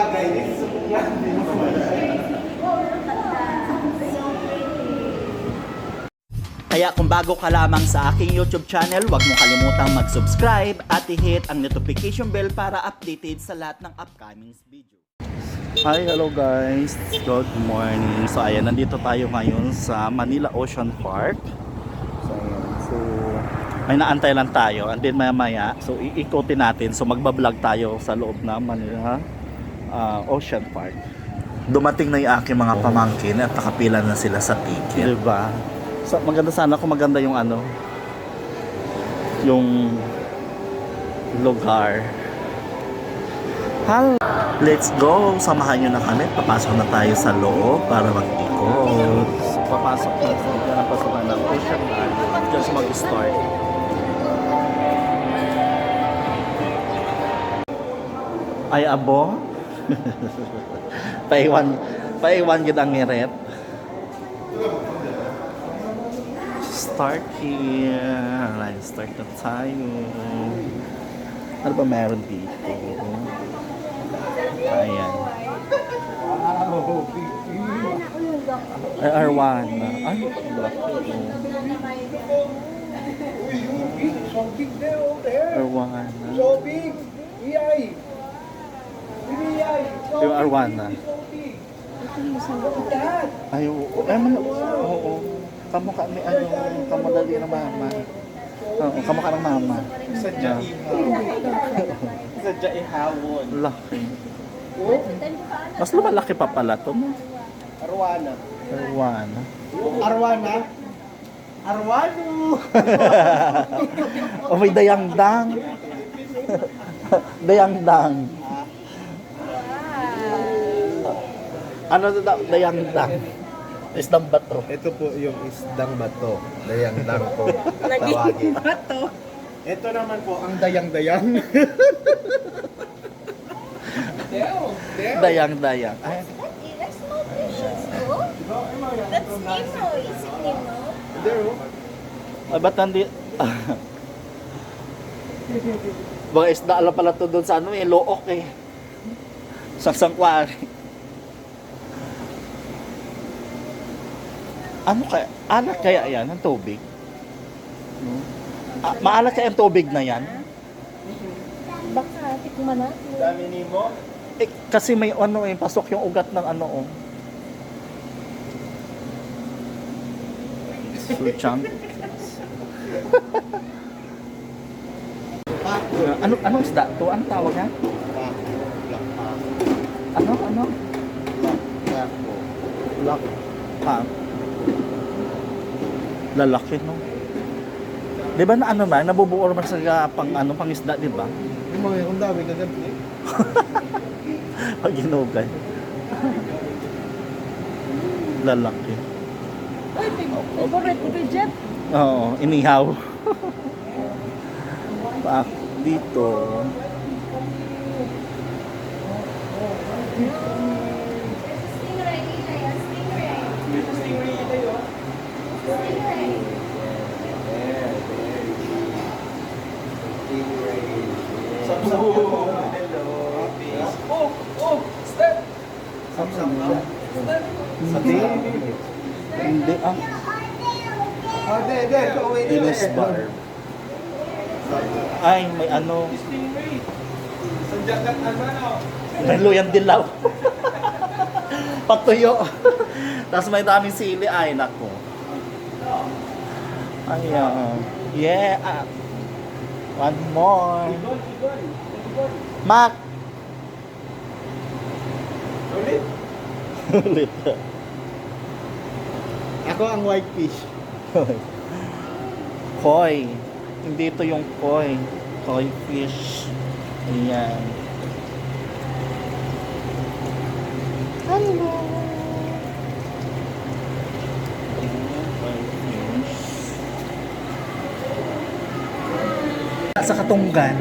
bagay. Kaya kung bago ka lamang sa aking YouTube channel, huwag mo kalimutang mag-subscribe at i-hit ang notification bell para updated sa lahat ng upcoming video. Hi, hello guys. Good morning. So ayan, nandito tayo ngayon sa Manila Ocean Park. So may naantay lang tayo and then maya so iikotin natin. So magbablog tayo sa loob ng Manila Ocean Park. Dumating na yung aking mga pamangkin at nakapila na sila sa ticket. Diba? So, maganda sana kung maganda yung yung lugar. Let's go! Samahan nyo na kami. Papasok na tayo sa loob para mag-ikot. So, papasok na ng Ocean Park. Diyan sa mag-start. Ay, abo? Paiwan yun ang ngiret. Start here. Let's start na tayo. Ano ba meron dito? Ayan. Ay, Arwana. Ay, Arwana. Yung Arwana. Ay, oo. Kamukha ni kamadali ng mama. Oo, kamukha ng mama. Sadya ihawon. Laki. Mas lumalaki pa pala to, no? Arwana. Arwana. Arwana? Arwano! Oh, may dayangdang. Dayangdang. Ano na dayangdang? Isdang bato. Ito po yung isdang bato. Dayang-dang po tawagin. Bato. Ito naman po ang dayang-dayang. Dayang-dayang. Ay, That's small fishes, no? That's Nemo. Is it Nemo? There, ay ba't nandi... Mga isda ala pala to doon sa look eh. Sa sangkwari. Ano kaya? Alat kaya yan ang tubig? Maalat kaya ang tubig na yan? Baka, tikman natin. dami ni mo. Eh, kasi may pasok yung ugat ng Suchang. Anong isda to? Anong tawag yan? Ano? Black pang. Lalaki, no? Di ba na nabubuo naman sa pang isda, di ba? Yung mga yung dami kaganti. Pag ginugay. Lalaki. Ay, favorite ko kay Jeff. Oo, inihaw. Dito. Stingray. Hindi Venus bar. Ay, may may luyang dilaw. Patuyo. Tapos may daming sili. Ay, nako. Ayan. Yeah. One more. Mac. Ulit. Ako ang white fish. Koi. Hindi ito yung koi. Koi fish. Ayan. Hello. Sa Katunggan,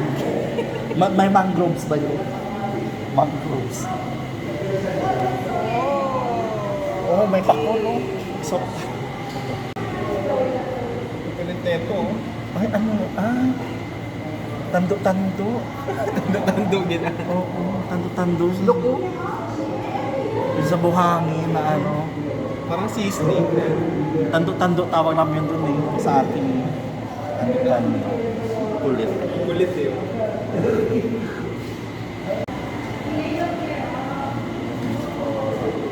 may mangroves ba yun? Mangroves. Oh, may bako, no? So, Piniteto. ay, Tando-tando. Tando gina. Oo, tando-tando. Loko. Yung sa buhangin na ano. Parang seasoning. Tando-tando tawag namin yun dun eh. Sa ating tando-tando. Kulit. Kulit eh.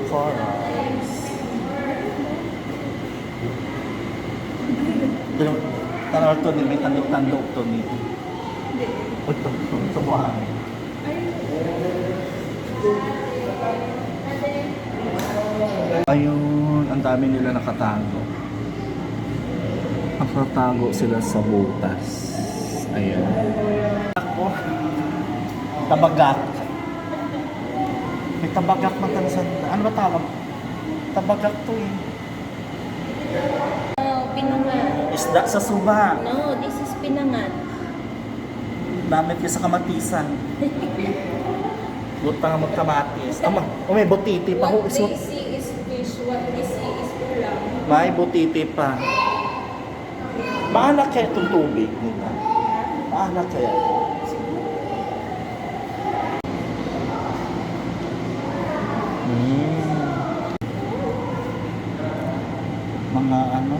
Chorus. Pero, tanaw to ni, may tando-tando to ni. Ito, sa buhangin. Ayun, ang dami nila nakatago. Nakatago sila sa butas. Ayan. Ako, tabagak. May tabagak man talasan. Ano ba tawag? Tabagak to eh. Oh, pinangan. Isda sa suba. No, this is pinangan. Namit ka sa kamatisan. Butang magkamatis. May butiti pa ho. What they see is fish, what they see is ulam. May butiti pa. Maanak kaya itong tubig nila? Maanak kaya ito? Mga ano?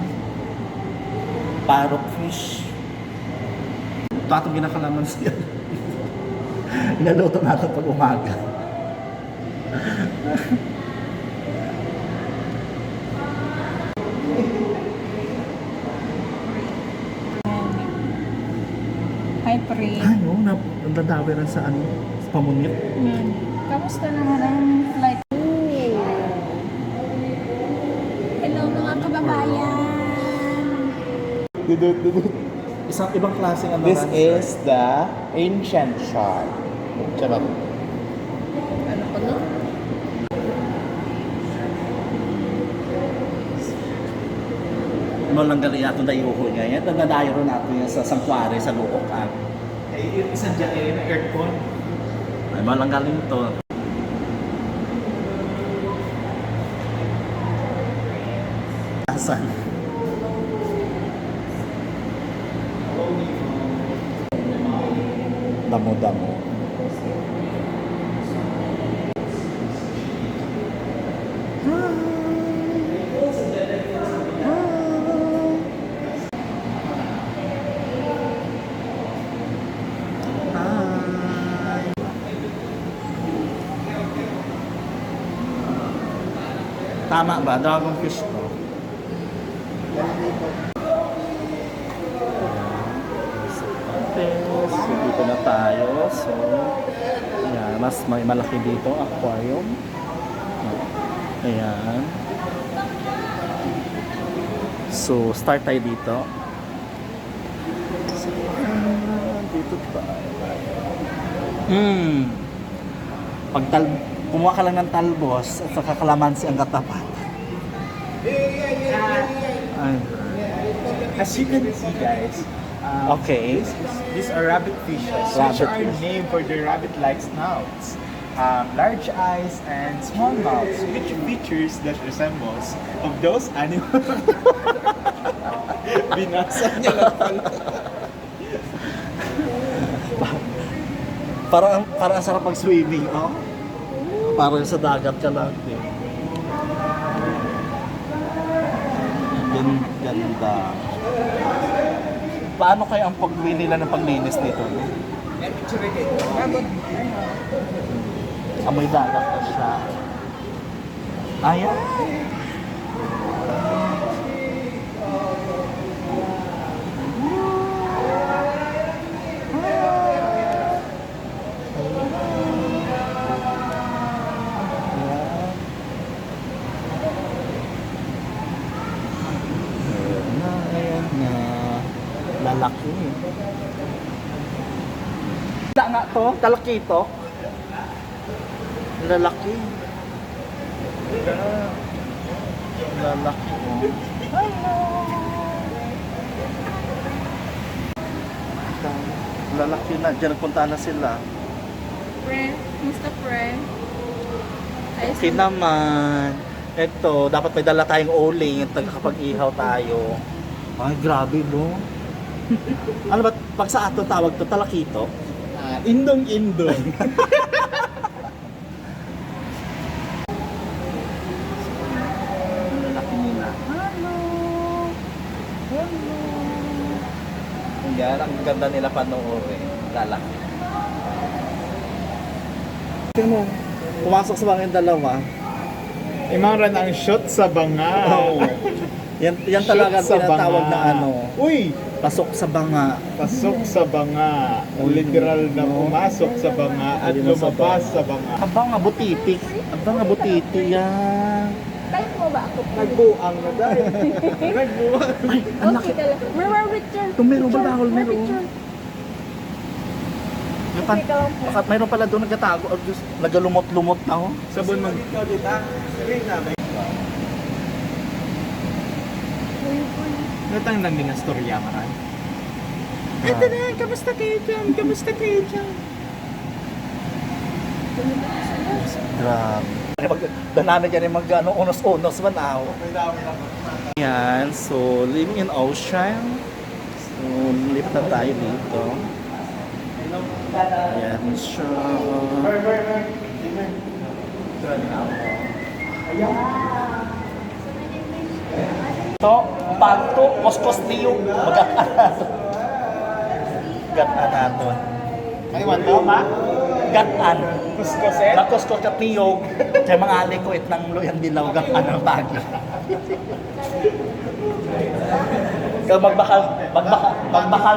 Parrot fish. Ito atong ginakalaman siya. Inaluto natin pag umaga. Hi, Pri. Ay, no, nadadawi rin sa ano, sa pamunit. Kamusta naman ang flight? Hello, mga kababayan. Isang ibang klaseng ano. This is the ancient shark. Charot. Ano pa no? Ano lang gali ato na iuho niya yan. Nagdadayo rin natin yan sa Sangkwari, sa Luokan. Ay, yung isang dyan eh, na aircon. Ay, malang galing to. Asan? Damo-damo. Hi. Tama ba? Dragon fish to. So, dito na tayo. So, ayan, mas may malaki dito, aquarium. Ayan. So, start tayo dito. So, dito tayo. Pag kumuha ka lang ng talbos at saka kalamansi ang katapat. Ay. As you can see, guys, Okay. these are rabbit fishes, Rabbit which are fish. named for their rabbit-like snouts, large eyes, and small mouths, which features that resembles of those animals. Binasa niya lang pala. Parang ang sarap pag-swimming, oh. Parang sa dagat ka lang, eh. Ganda. Paano kaya ang pag-uwi nila ng paglinis nito? No? Amoy dagat na siya. Ayan. Ayan na. Lalaki. Wala nga to, lalaki ito. Lalaki. Lalaki. Hello. Lalaki na, dyan nagpunta na sila. Friend, Mr. Friend. Okay naman. Ito, dapat may dala tayong uling at kapag ihaw tayo. Ay, grabe no. Ano ba, pag sa ato tawag to, talakito? Indong-indong. Lalaki nila. Yan, ang ganda nila panoorin. Lalaki. Tingnan mo, pumasok sa mga yung dalawa. Imaran ang shot sa banga. Oo. Yan talaga Shoot sa tinatawag banga. na ano, Uy! pasok sa banga. Pasok sa banga. Literal na pumasok sa banga at Hindi na sa lumabas banga. sa banga. Abang abutiti. Abang abutiti yan. Type mo ba ako? Nagbuang na dahil. Nagbuang. Ay, ang laki. Okay talaga. Meron Richard. Ito, meron ba bawal? Meron. Richard. May pan, Okay ka lang po. baka mayroon pala doon nagtatago. Oh, Diyos, nagalumot-lumot na oh. Sabon mag... Dito, dito. Natang lang din ang storya maran. Ito na, kamusta kayo dyan? Kamusta kayo dyan? Grabe. Danami dyan yung mag ano, unos-unos man ako. Yan, so living in ocean. So, lift na tayo dito. Ayan siya. So, pagto, koskos niyo. Gatan nato. Ay, wanto ma? Gatan. Kuskoset? Nakoskos ka niyog. Kaya mga ali ko itnang luyang dilaw gatan ang pagi. Kaya magbakal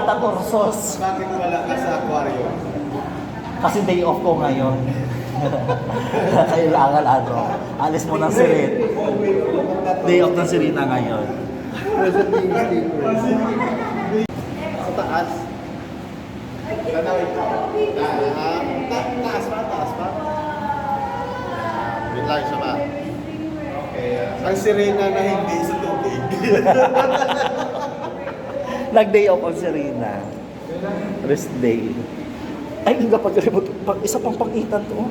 ta tursos. Bakit wala ka sa aquarium? Kasi day off ko ngayon. Kailangan ano, alis mo ng sirit. Day off ng sirina ngayon. Sa taas. Tanawin ko. Taas pa, taas pa. Wait lang siya ba? Okay. Ang sirena na hindi sa tubig. Nag-day off ang sirina. Rest day. Ay, hindi pag isa pang pangitan to.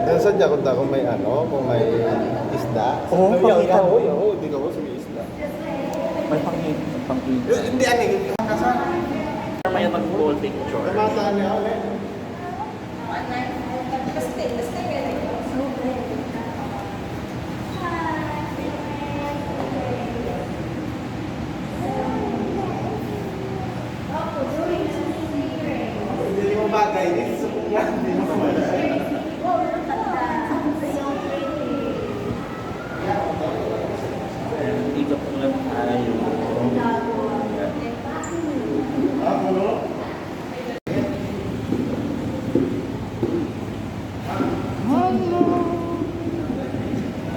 Yan sadya kung may ano, kung may isda. Oo, pangitan. Oo, hindi ko sa isda. May pangitan. Hindi ano, hindi ko kasama. May mag-goal picture. Kamataan niya ulit. Hindi mo bagay. Hindi mo bagay. Dito po lang tayo.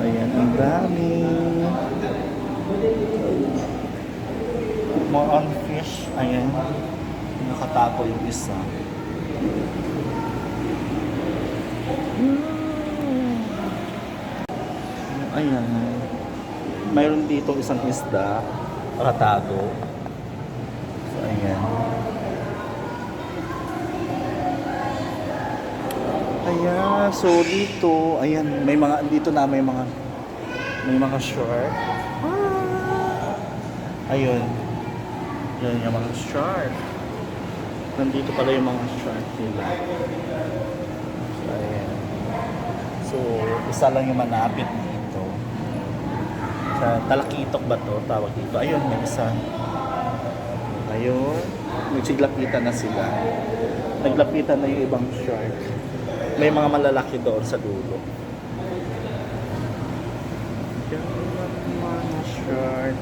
Ayan, ang dami. More on fish. Ayan. Nakatago yung isa. Ayan. Mayroon dito isang isda. Nakatago. So, ayan. Ayan, so dito, ayan, may mga dito na may mga shark. Ayun. Yan yung mga shark. Nandito pala yung mga shark nila. So, ayan. So, isa lang yung manapit dito. Sa Talakitok ba to? Tawag dito. Ayun, may isa. Ayun. Nagsiglapitan na sila. Naglapitan na yung ibang shark. May mga malalaki doon sa dulo. Yan mga shark.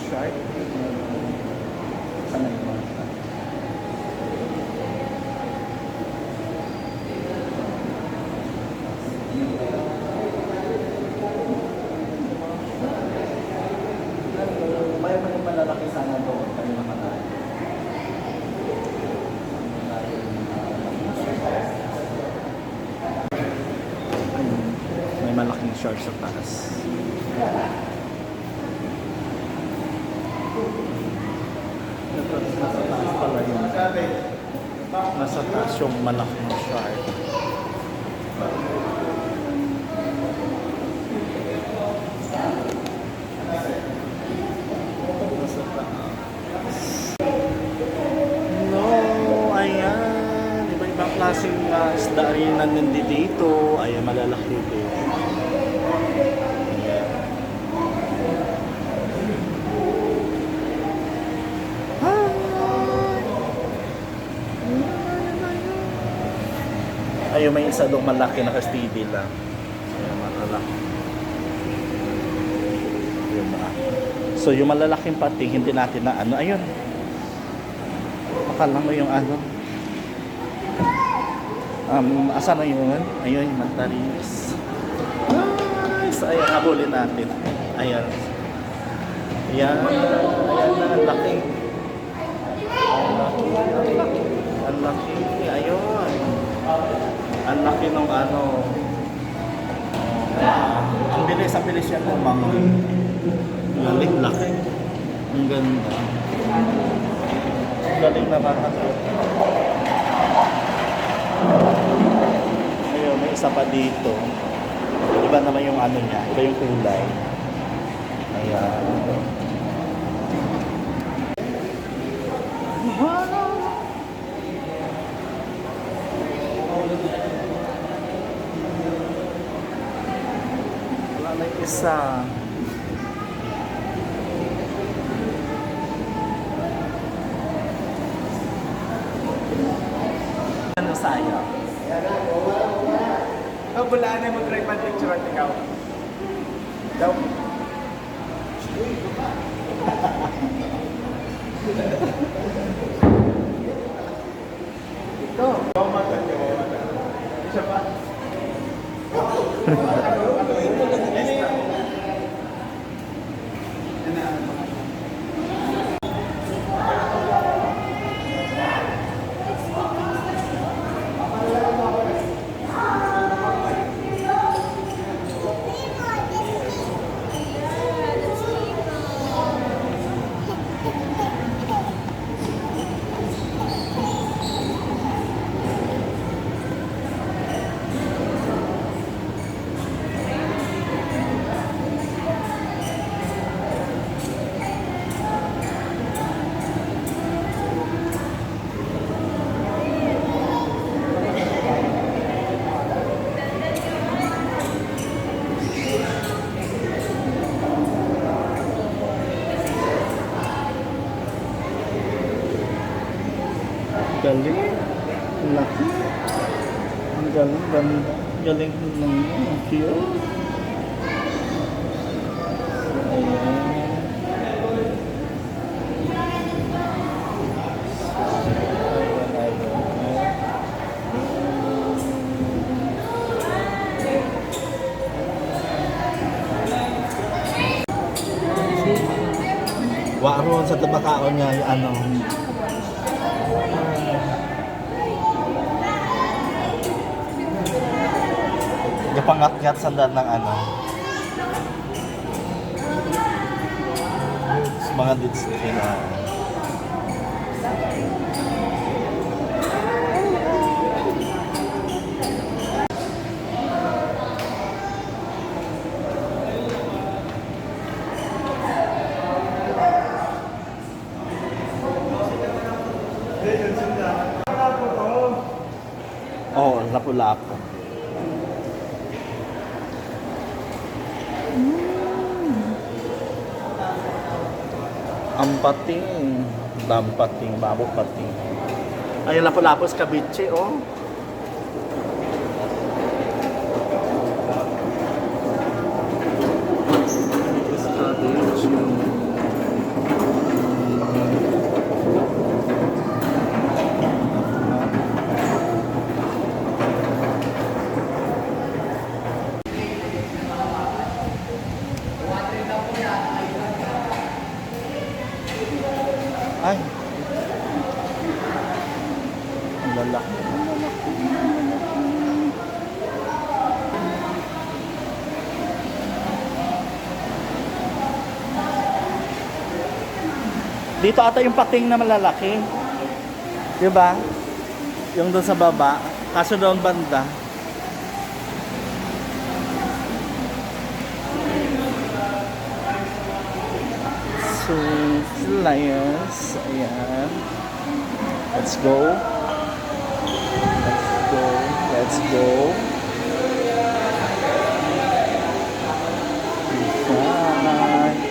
Shark. Sana yung mga shark. May malalaki sana doon kami makatayo. May malaking shark sa taas. Nasa taas yung malaking shark. Nasa taas. No, ayan. Iba-ibang klaseng isda rin nandito dito. Ayan, malalaki dito. Ayun, may isa doon malaki na ka-steady lang. Ayun, malalaki. Ayun ba? So, yung malalaking pating, hindi natin na ano. Ayun. Akala mo yung ano. Asa na yun? Ayun, yung mantaris. Nice! Ayun, habulin natin. Ayun. Ayan. Ayan na, ang laki. Ang laki. Ang laki. Ang laki. Ayun. Ang laki ng ano. Ang bilis yan ng mga laki. Ang ganda. Ang galing naman ako. Ayun, may isa pa dito. Iba naman yung ano niya. Iba yung kulay. Ayan. Wala na yung isa. Ano sayang? Oh, bulaan na mag-try picture at ikaw. Daw. Ito. Bawmatan niyo, bawmatan. Isa pa. Galing. Laki. Ang galing, ganda. Galing lang yun. Ang cute. Ayan. Waron sa tabakaon niya yung ano. Pangat-ngat sandan ng ano. Mga dits na. Oh, lapu-lapu. Ang pating, dampating, babo pating. Ayun, lapu-lapos kabiche, oh. Ay. Ang lalaki. Dito ata yung pating na malalaki. Diba? Yung doon sa baba. Kaso doon banda. So, Lions. Ayan. Let's go. Let's go. Let's go. Inside.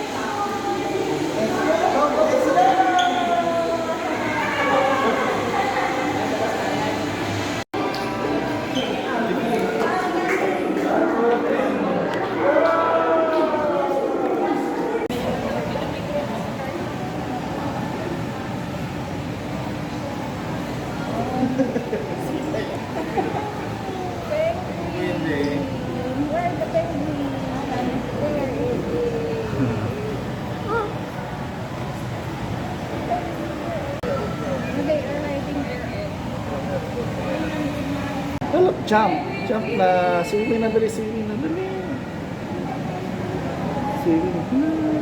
Hindi. Where the penguin? Where is it? They are riding there. Hello, jump. Jump na. Swimming na dali, swimming na dali. Swimming na.